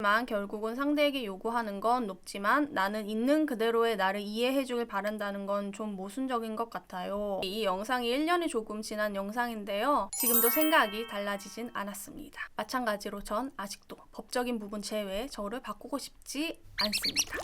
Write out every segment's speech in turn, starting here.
만 결국은 상대에게 요구하는 건 높지만 나는 있는 그대로의 나를 이해해주길 바란다는 건 좀 모순적인 것 같아요. 이 영상이 1년이 조금 지난 영상인데요. 지금도 생각이 달라지진 않았습니다. 마찬가지로 전 아직도 법적인 부분 제외 저를 바꾸고 싶지 않습니다.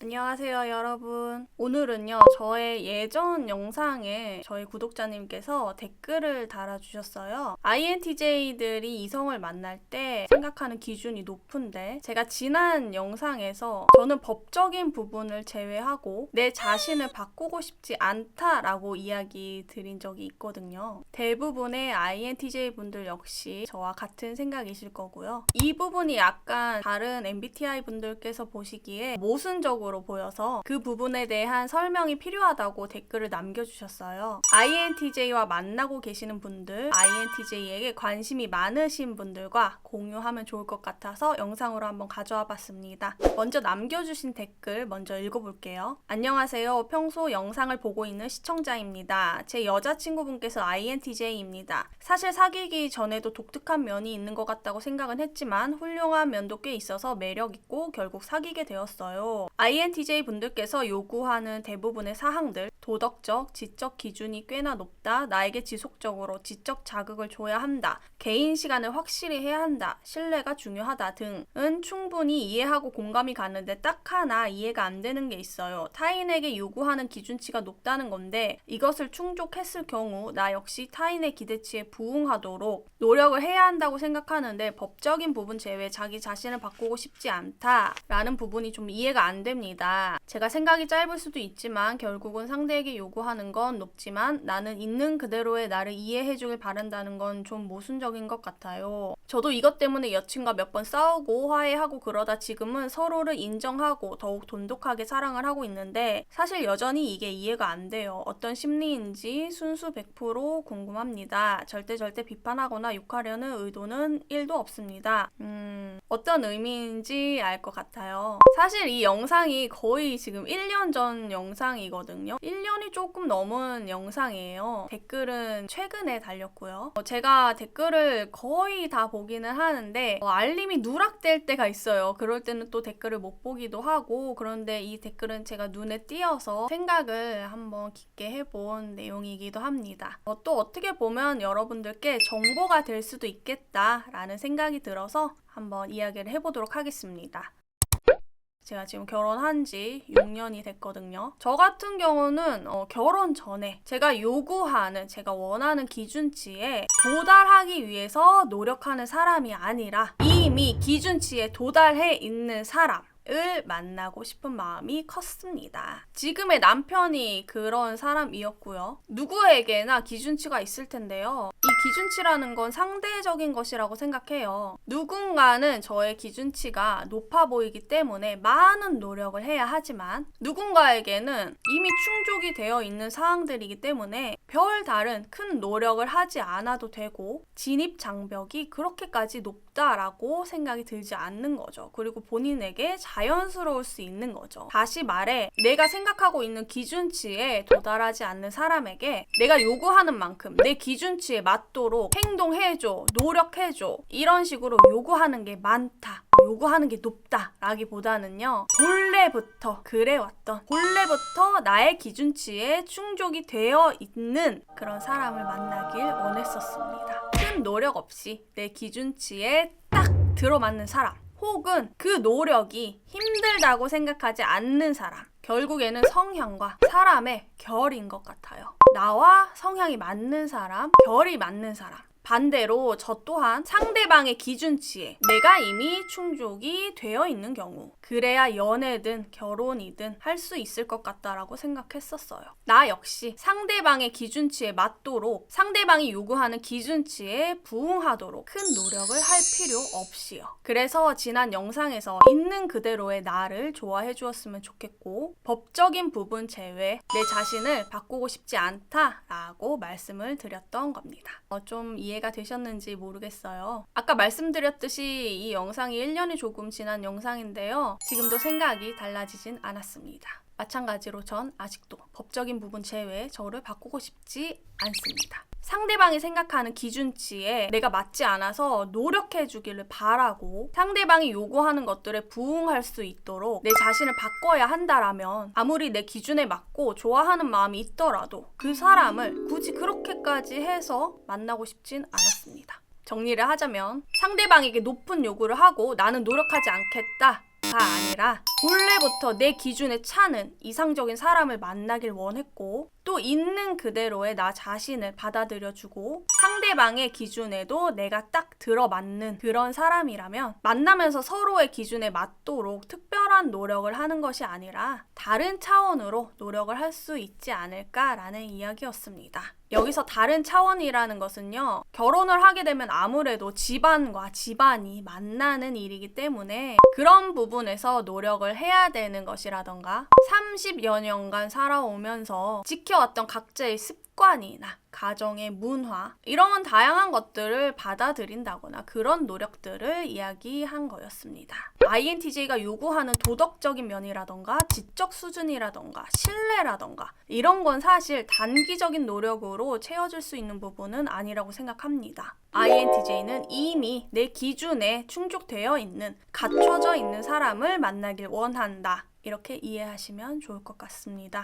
안녕하세요 여러분. 오늘은요 저의 예전 영상에 저희 구독자님께서 댓글을 달아주셨어요. INTJ들이 이성을 만날 때 생각하는 기준이 높은데 제가 지난 영상에서 저는 법적인 부분을 제외하고 내 자신을 바꾸고 싶지 않다라고 이야기 드린 적이 있거든요. 대부분의 INTJ 분들 역시 저와 같은 생각이실 거고요. 이 부분이 약간 다른 MBTI 분들께서 보시기에 모순적으로 보여서 그 부분에 대한 설명이 필요하다고 댓글을 남겨주셨어요. INTJ와 만나고 계시는 분들, INTJ에게 관심이 많으신 분들과 공유하면 좋을 것 같아서 영상으로 한번 가져와 봤습니다. 먼저 남겨주신 댓글 먼저 읽어볼게요. 안녕하세요. 평소 영상을 보고 있는 시청자입니다. 제 여자친구분께서 INTJ입니다. 사실 사귀기 전에도 독특한 면이 있는 것 같다고 생각은 했지만 훌륭한 면도 꽤 있어서 매력있고 결국 사귀게 되었어요. INTJ 분들께서 요구하는 대부분의 사항들, 도덕적, 지적 기준이 꽤나 높다, 나에게 지속적으로 지적 자극을 줘야 한다, 개인 시간을 확실히 해야 한다, 신뢰가 중요하다 등은 충분히 이해하고 공감이 가는데 딱 하나 이해가 안 되는 게 있어요. 타인에게 요구하는 기준치가 높다는 건데 이것을 충족했을 경우 나 역시 타인의 기대치에 부응하도록 노력을 해야 한다고 생각하는데 법적인 부분 제외 자기 자신을 바꾸고 싶지 않다라는 부분이 좀 이해가 안 됩니다. 제가 생각이 짧을 수도 있지만 결국은 상대에게 요구하는 건 높지만 나는 있는 그대로의 나를 이해해주길 바란다는 건 좀 모순적인 것 같아요. 저도 이것 때문에 여친과 몇 번 싸우고 화해하고 그러다 지금은 서로를 인정하고 더욱 돈독하게 사랑을 하고 있는데 사실 여전히 이게 이해가 안 돼요. 어떤 심리인지 순수 100% 궁금합니다. 절대 비판하거나 욕하려는 의도는 1도 없습니다. 어떤 의미인지 알 것 같아요. 사실 이 영상이 거의 지금 1년 전 영상이거든요. 1년이 조금 넘은 영상이에요. 댓글은 최근에 달렸고요. 제가 댓글을 거의 다 보기는 하는데 알림이 누락될 때가 있어요. 그럴 때는 또 댓글을 못 보기도 하고 그런데 이 댓글은 제가 눈에 띄어서 생각을 한번 깊게 해본 내용이기도 합니다. 또 어떻게 보면 여러분들께 정보가 될 수도 있겠다라는 생각이 들어서 한번 이야기를 해보도록 하겠습니다. 제가 지금 결혼한 지 6년이 됐거든요. 저 같은 경우는 결혼 전에 제가 요구하는, 제가 원하는 기준치에 도달하기 위해서 노력하는 사람이 아니라 이미 기준치에 도달해 있는 사람 을 만나고 싶은 마음이 컸습니다. 지금의 남편이 그런 사람이었고요. 누구에게나 기준치가 있을 텐데요. 이 기준치라는 건 상대적인 것이라고 생각해요. 누군가는 저의 기준치가 높아 보이기 때문에 많은 노력을 해야 하지만 누군가에게는 이미 충족이 되어 있는 사항들이기 때문에 별다른 큰 노력을 하지 않아도 되고 진입 장벽이 그렇게까지 높다라고 생각이 들지 않는 거죠. 그리고 본인에게 자연스러울 수 있는 거죠. 다시 말해 내가 생각하고 있는 기준치에 도달하지 않는 사람에게 내가 요구하는 만큼 내 기준치에 맞도록 행동해줘, 노력해줘 이런 식으로 요구하는 게 많다, 요구하는 게 높다 라기보다는요 본래부터 그래왔던, 본래부터 나의 기준치에 충족이 되어 있는 그런 사람을 만나길 원했었습니다. 큰 노력 없이 내 기준치에 딱 들어맞는 사람, 혹은 그 노력이 힘들다고 생각하지 않는 사람, 결국에는 성향과 사람의 결인 것 같아요. 나와 성향이 맞는 사람, 결이 맞는 사람. 반대로 저 또한 상대방의 기준치에 내가 이미 충족이 되어 있는 경우, 그래야 연애든 결혼이든 할 수 있을 것 같다라고 생각했었어요. 나 역시 상대방의 기준치에 맞도록, 상대방이 요구하는 기준치에 부응하도록 큰 노력을 할 필요 없이요. 그래서 지난 영상에서 있는 그대로의 나를 좋아해 주었으면 좋겠고 법적인 부분 제외 내 자신을 바꾸고 싶지 않다라고 말씀을 드렸던 겁니다. 좀 이해가 되셨는지 모르겠어요. 아까 말씀드렸듯이 이 영상이 1년이 조금 지난 영상인데요. 지금도 생각이 달라지진 않았습니다. 마찬가지로 전 아직도 법적인 부분 제외 저를 바꾸고 싶지 않습니다. 상대방이 생각하는 기준치에 내가 맞지 않아서 노력해주기를 바라고 상대방이 요구하는 것들에 부응할 수 있도록 내 자신을 바꿔야 한다라면 아무리 내 기준에 맞고 좋아하는 마음이 있더라도 그 사람을 굳이 그렇게까지 해서 만나고 싶진 않았습니다. 정리를 하자면 상대방에게 높은 요구를 하고 나는 노력하지 않겠다 가 아니라 본래부터 내 기준에 차는 이상적인 사람을 만나길 원했고 또 있는 그대로의 나 자신을 받아들여주고 상대방의 기준에도 내가 딱 들어맞는 그런 사람이라면 만나면서 서로의 기준에 맞도록 특별한 노력을 하는 것이 아니라 다른 차원으로 노력을 할 수 있지 않을까라는 이야기였습니다. 여기서 다른 차원이라는 것은요, 결혼을 하게 되면 아무래도 집안과 집안이 만나는 일이기 때문에 그런 부분에서 노력을 해야 되는 것이라던가 30여 년간 살아오면서 지켜왔던 각자의 습관이나 가정의 문화 이런 다양한 것들을 받아들인다거나 그런 노력들을 이야기한 거였습니다. INTJ가 요구하는 도덕적인 면이라던가 지적 수준이라던가 신뢰라던가 이런 건 사실 단기적인 노력으로 채워질 수 있는 부분은 아니라고 생각합니다. INTJ는 이미 내 기준에 충족되어 있는 갖춰져 있는 사람을 만나길 원한다. 이렇게 이해하시면 좋을 것 같습니다.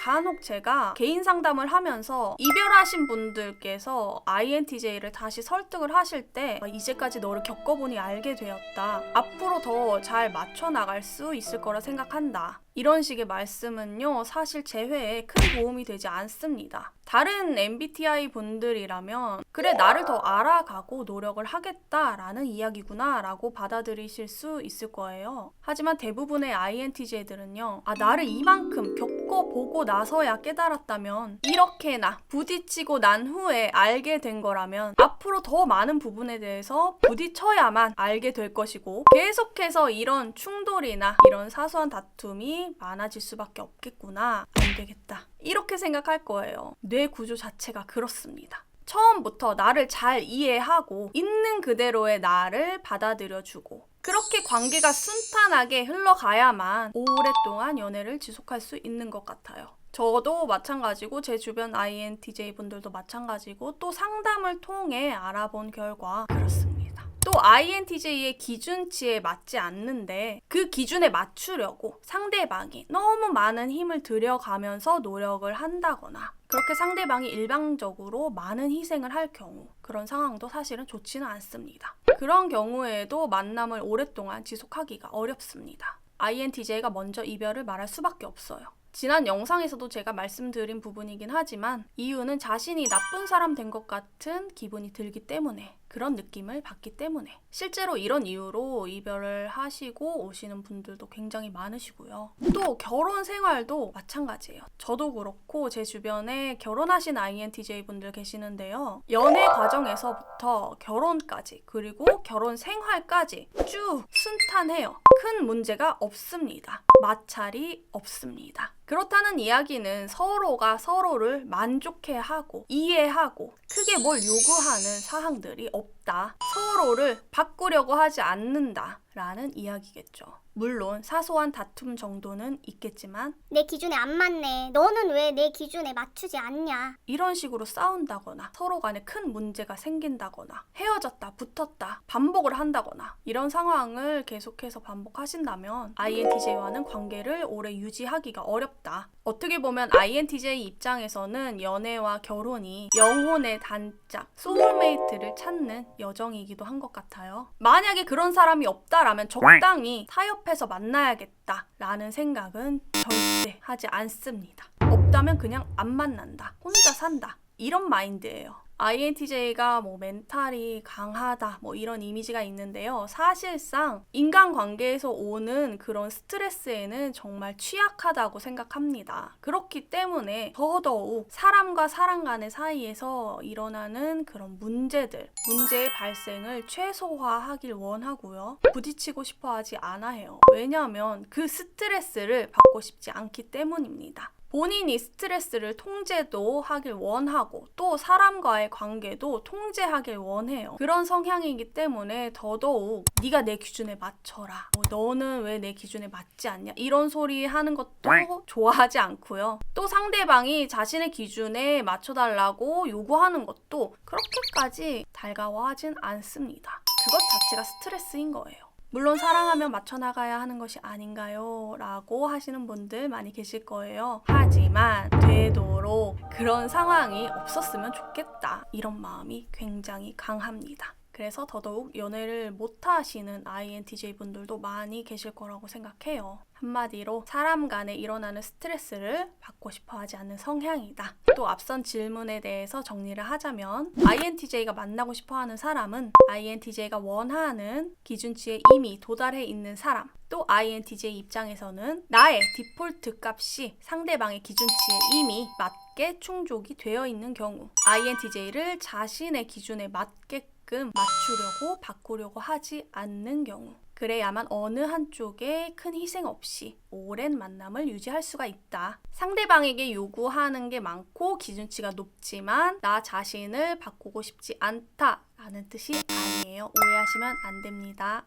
간혹 제가 개인 상담을 하면서 이별하신 분들께서 INTJ를 다시 설득을 하실 때 이제까지 너를 겪어보니 알게 되었다. 앞으로 더 잘 맞춰 나갈 수 있을 거라 생각한다. 이런 식의 말씀은요, 사실 제 회에 큰 도움이 되지 않습니다. 다른 MBTI 분들이라면 그래 나를 더 알아가고 노력을 하겠다라는 이야기구나 라고 받아들이실 수 있을 거예요. 하지만 대부분의 INTJ들은요, 나를 이만큼 겪어보고 나서야 깨달았다면 이렇게나 부딪히고 난 후에 알게 된 거라면 앞으로 더 많은 부분에 대해서 부딪혀야만 알게 될 것이고 계속해서 이런 충돌이나 이런 사소한 다툼이 많아질 수밖에 없겠구나. 안 되겠다. 이렇게 생각할 거예요. 뇌 구조 자체가 그렇습니다. 처음부터 나를 잘 이해하고 있는 그대로의 나를 받아들여주고 그렇게 관계가 순탄하게 흘러가야만 오랫동안 연애를 지속할 수 있는 것 같아요. 저도 마찬가지고 제 주변 INTJ 분들도 마찬가지고 또 상담을 통해 알아본 결과 그렇습니다. 또 INTJ의 기준치에 맞지 않는데 그 기준에 맞추려고 상대방이 너무 많은 힘을 들여가면서 노력을 한다거나 그렇게 상대방이 일방적으로 많은 희생을 할 경우 그런 상황도 사실은 좋지는 않습니다. 그런 경우에도 만남을 오랫동안 지속하기가 어렵습니다. INTJ가 먼저 이별을 말할 수밖에 없어요. 지난 영상에서도 제가 말씀드린 부분이긴 하지만 이유는 자신이 나쁜 사람 된 것 같은 기분이 들기 때문에 그런 느낌을 받기 때문에 실제로 이런 이유로 이별을 하시고 오시는 분들도 굉장히 많으시고요. 또 결혼 생활도 마찬가지예요. 저도 그렇고 제 주변에 결혼하신 INTJ 분들 계시는데요. 연애 과정에서부터 결혼까지 그리고 결혼 생활까지 쭉 순탄해요. 큰 문제가 없습니다. 마찰이 없습니다. 그렇다는 이야기는 서로가 서로를 만족해하고 이해하고 크게 뭘 요구하는 사항들이 없다. 서로를 바꾸려고 하지 않는다. 라는 이야기겠죠. 물론 사소한 다툼 정도는 있겠지만 내 기준에 안 맞네. 너는 왜 내 기준에 맞추지 않냐. 이런 식으로 싸운다거나 서로 간에 큰 문제가 생긴다거나 헤어졌다 붙었다 반복을 한다거나 이런 상황을 계속해서 반복하신다면 INTJ와는 관계를 오래 유지하기가 어렵다. 어떻게 보면 INTJ 입장에서는 연애와 결혼이 영혼의 단짝, 소울메이트를 찾는 여정이기도 한 것 같아요. 만약에 그런 사람이 없다라면 적당히 타협해서 만나야겠다라는 생각은 절대 하지 않습니다. 없다면 그냥 안 만난다. 혼자 산다. 이런 마인드예요. INTJ가 멘탈이 강하다 이런 이미지가 있는데요. 사실상 인간관계에서 오는 그런 스트레스에는 정말 취약하다고 생각합니다. 그렇기 때문에 더더욱 사람과 사람 간의 사이에서 일어나는 그런 문제의 발생을 최소화하길 원하고요. 부딪히고 싶어 하지 않아 해요. 왜냐하면 그 스트레스를 받고 싶지 않기 때문입니다. 본인이 스트레스를 통제도 하길 원하고 또 사람과의 관계도 통제하길 원해요. 그런 성향이기 때문에 더더욱 네가 내 기준에 맞춰라. 너는 왜 내 기준에 맞지 않냐? 이런 소리 하는 것도 좋아하지 않고요. 또 상대방이 자신의 기준에 맞춰달라고 요구하는 것도 그렇게까지 달가워하진 않습니다. 그것 자체가 스트레스인 거예요. 물론 사랑하면 맞춰나가야 하는 것이 아닌가요? 라고 하시는 분들 많이 계실 거예요. 하지만 되도록 그런 상황이 없었으면 좋겠다. 이런 마음이 굉장히 강합니다. 그래서 더더욱 연애를 못하시는 INTJ 분들도 많이 계실 거라고 생각해요. 한마디로 사람 간에 일어나는 스트레스를 받고 싶어 하지 않는 성향이다. 또 앞선 질문에 대해서 정리를 하자면 INTJ가 만나고 싶어 하는 사람은 INTJ가 원하는 기준치에 이미 도달해 있는 사람. 또 INTJ 입장에서는 나의 디폴트 값이 상대방의 기준치에 이미 맞게 충족이 되어 있는 경우 INTJ를 자신의 기준에 맞게끔 맞추려고 바꾸려고 하지 않는 경우 그래야만 어느 한쪽에 큰 희생 없이 오랜 만남을 유지할 수가 있다. 상대방에게 요구하는 게 많고 기준치가 높지만 나 자신을 바꾸고 싶지 않다라는 뜻이 아니에요. 오해하시면 안 됩니다.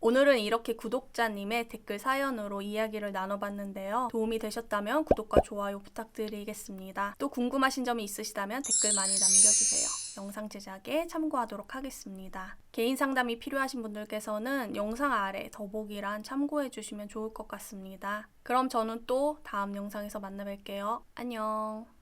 오늘은 이렇게 구독자님의 댓글 사연으로 이야기를 나눠봤는데요. 도움이 되셨다면 구독과 좋아요 부탁드리겠습니다. 또 궁금하신 점이 있으시다면 댓글 많이 남겨주세요. 영상 제작에 참고하도록 하겠습니다. 개인 상담이 필요하신 분들께서는 영상 아래 더보기란 참고해주시면 좋을 것 같습니다. 그럼 저는 또 다음 영상에서 만나 뵐게요. 안녕.